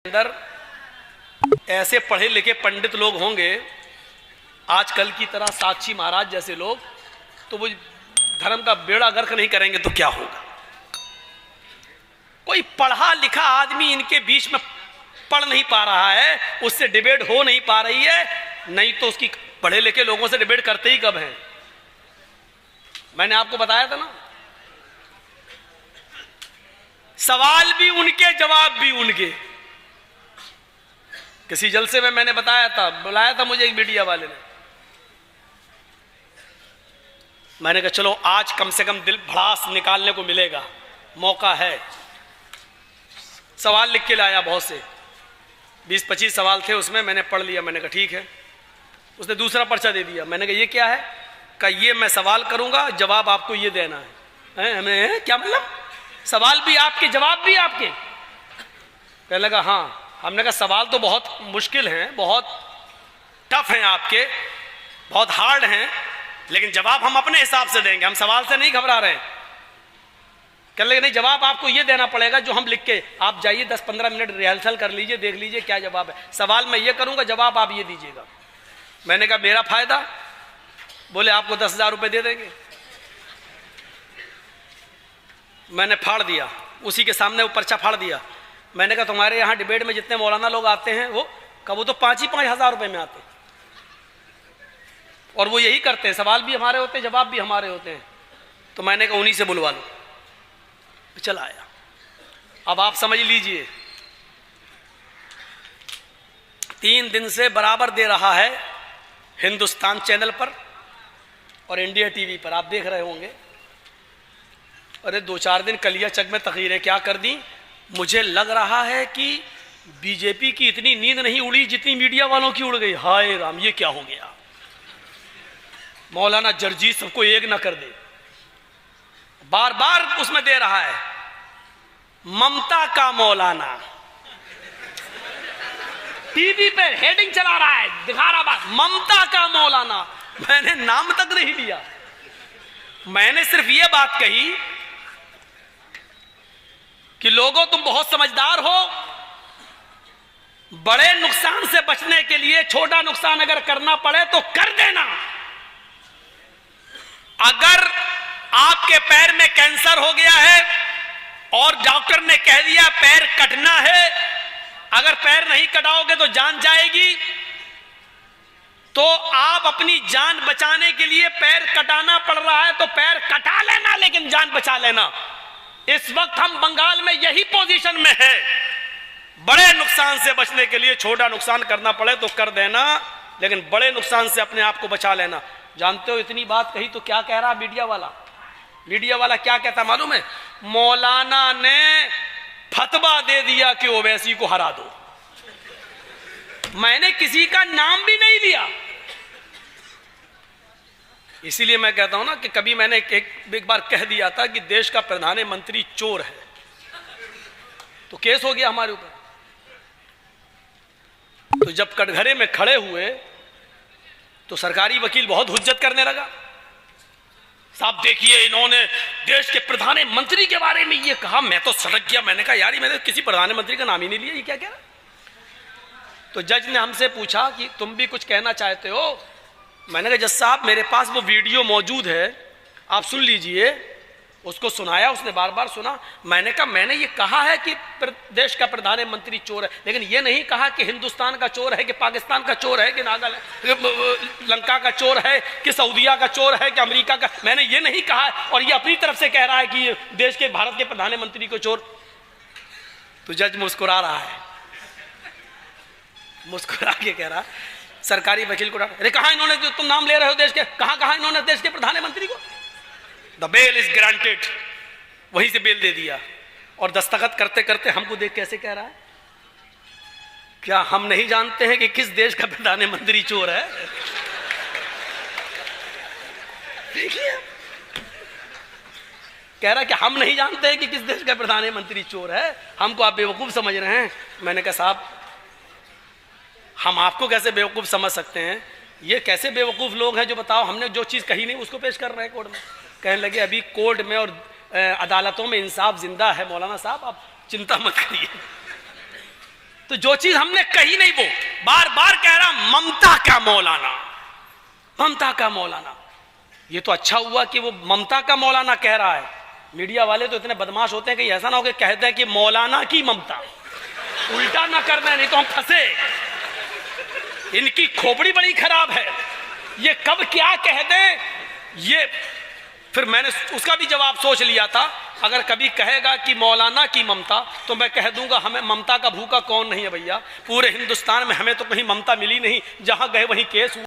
अंदर ऐसे पढ़े लिखे पंडित लोग होंगे आजकल की तरह, साक्षी महाराज जैसे लोग, तो वो धर्म का बेड़ा गर्क नहीं करेंगे तो क्या होगा। कोई पढ़ा लिखा आदमी इनके बीच में पढ़ नहीं पा रहा है, उससे डिबेट हो नहीं पा रही है, नहीं तो उसकी पढ़े लिखे लोगों से डिबेट करते ही कब है। मैंने आपको बताया था ना, सवाल भी उनके जवाब भी उनके। किसी जलसे में मैंने बताया था, बुलाया था मुझे एक मीडिया वाले ने, मैंने कहा चलो आज कम से कम दिल भड़ास निकालने को मिलेगा, मौका है। सवाल लिख के लाया, बहुत से 20-25 सवाल थे उसमें, मैंने पढ़ लिया। मैंने कहा ठीक है। उसने दूसरा पर्चा दे दिया। मैंने कहा ये क्या है? कहा ये मैं सवाल करूंगा, जवाब आपको ये देना है। हमें क्या मतलब? सवाल भी आपके जवाब भी आपके? कहने लगा हाँ। हमने कहा सवाल तो बहुत मुश्किल हैं, बहुत टफ हैं आपके, बहुत हार्ड हैं, लेकिन जवाब हम अपने हिसाब से देंगे, हम सवाल से नहीं घबरा रहे हैं। कहने लगे नहीं, जवाब आपको ये देना पड़ेगा जो हम लिख के, आप जाइए 10-15 मिनट रिहर्सल कर लीजिए, देख लीजिए क्या जवाब है। सवाल मैं ये करूंगा, जवाब आप ये दीजिएगा। मैंने कहा मेरा फायदा? बोले आपको 10,000 रुपये दे देंगे। मैंने फाड़ दिया, उसी के सामने वो पर्चा फाड़ दिया। मैंने कहा तुम्हारे यहाँ डिबेट में जितने मौलाना लोग आते हैं वो कब, वो तो 5,000 रुपये में आते हैं, और वो यही करते हैं, सवाल भी हमारे होते हैं, जवाब भी हमारे होते हैं। तो मैंने कहा उन्हीं से बुलवा लो। चला आया। अब आप समझ लीजिए, 3 दिन से बराबर दे रहा है हिंदुस्तान चैनल पर और इंडिया टीवी पर, आप देख रहे होंगे। अरे 2-4 दिन कलियाचक में तकरीरें क्या कर दी। मुझे लग रहा है कि बीजेपी की इतनी नींद नहीं उड़ी जितनी मीडिया वालों की उड़ गई। हाय राम, ये क्या हो गया। मौलाना जर्जीत सबको एक ना कर दे, बार बार उसमें दे रहा है ममता का मौलाना। टीवी पे हेडिंग चला रहा है, दिखा रहा बात ममता का मौलाना। मैंने नाम तक नहीं लिया, मैंने सिर्फ ये बात कही कि लोगों तुम बहुत समझदार हो, बड़े नुकसान से बचने के लिए छोटा नुकसान अगर करना पड़े तो कर देना। अगर आपके पैर में कैंसर हो गया है और डॉक्टर ने कह दिया पैर कटना है, अगर पैर नहीं कटाओगे तो जान जाएगी, तो आप अपनी जान बचाने के लिए पैर कटाना पड़ रहा है तो पैर कटा लेना, लेकिन जान बचा लेना। इस वक्त हम बंगाल में यही पोजीशन में है, बड़े नुकसान से बचने के लिए छोटा नुकसान करना पड़े तो कर देना, लेकिन बड़े नुकसान से अपने आप को बचा लेना। जानते हो इतनी बात कही तो क्या कह रहा मीडिया वाला? मीडिया वाला क्या कहता मालूम है? मौलाना ने फतवा दे दिया कि ओवैसी को हरा दो। मैंने किसी का नाम भी नहीं लिया। इसीलिए मैं कहता हूं ना कि कभी मैंने एक बार कह दिया था कि देश का प्रधानमंत्री चोर है, तो केस हो गया हमारे ऊपर। तो जब कटघरे में खड़े हुए तो सरकारी वकील बहुत हुज्जत करने लगा। साहब देखिए, इन्होंने देश के प्रधानमंत्री के बारे में ये कहा। मैं तो सड़क गया, मैंने कहा यार ये मैंने किसी प्रधानमंत्री का नाम ही नहीं लिया, ये क्या कह रहा। तो जज ने हमसे पूछा कि तुम भी कुछ कहना चाहते हो? मैंने कहा जज साहब मेरे पास वो वीडियो मौजूद है, आप सुन लीजिए। उसको सुनाया, उसने बार बार सुना। मैंने कहा मैंने ये कहा है कि देश का प्रधानमंत्री चोर है, लेकिन ये नहीं कहा कि हिंदुस्तान का चोर है, कि पाकिस्तान का चोर है, कि नागालैंड लंका का चोर है, कि सऊदीया का चोर है, कि अमेरिका का। मैंने ये नहीं कहा, और ये अपनी तरफ से कह रहा है कि ये देश के, भारत के प्रधानमंत्री को चोर। तो जज मुस्कुरा रहा है, मुस्कुरा के कह रहा सरकारी वकील को, अरे कहा इन्होंने, जो तुम नाम ले रहे हो देश के, कहा इन्होंने देश के प्रधानमंत्री को? The bail is granted. वहीं से बेल दे दिया, और दस्तखत करते करते हमको देख कैसे कह रहा है, क्या हम नहीं जानते हैं कि किस देश का प्रधानमंत्री चोर है? देखिए कह रहा है कि हम नहीं जानते हैं कि किस देश का प्रधानमंत्री चोर है, हमको आप बेवकूफ समझ रहे हैं। मैंने कहा साहब हम आपको कैसे बेवकूफ समझ सकते हैं? ये कैसे बेवकूफ लोग हैं जो, बताओ, हमने जो चीज कही नहीं उसको पेश कर रहे हैं कोर्ट में। कहने लगे अभी कोर्ट में और अदालतों में इंसाफ जिंदा है मौलाना साहब, आप चिंता मत करिए। तो जो चीज हमने कही नहीं वो बार बार कह रहा, ममता का मौलाना, ममता का मौलाना। ये तो अच्छा हुआ कि वो ममता का मौलाना कह रहा है। मीडिया वाले तो इतने बदमाश होते हैं कि ऐसा ना हो कि कहते हैं कि मौलाना की ममता, उल्टा ना करना, नहीं तो हम फंसे। इनकी खोपड़ी बड़ी खराब है, ये कब क्या कह दे। ये फिर मैंने उसका भी जवाब सोच लिया था, अगर कभी कहेगा कि मौलाना की ममता, तो मैं कह दूंगा हमें ममता का भूखा कौन नहीं है भैया। पूरे हिंदुस्तान में हमें तो कहीं ममता मिली नहीं, जहां गए वहीं केस हुआ।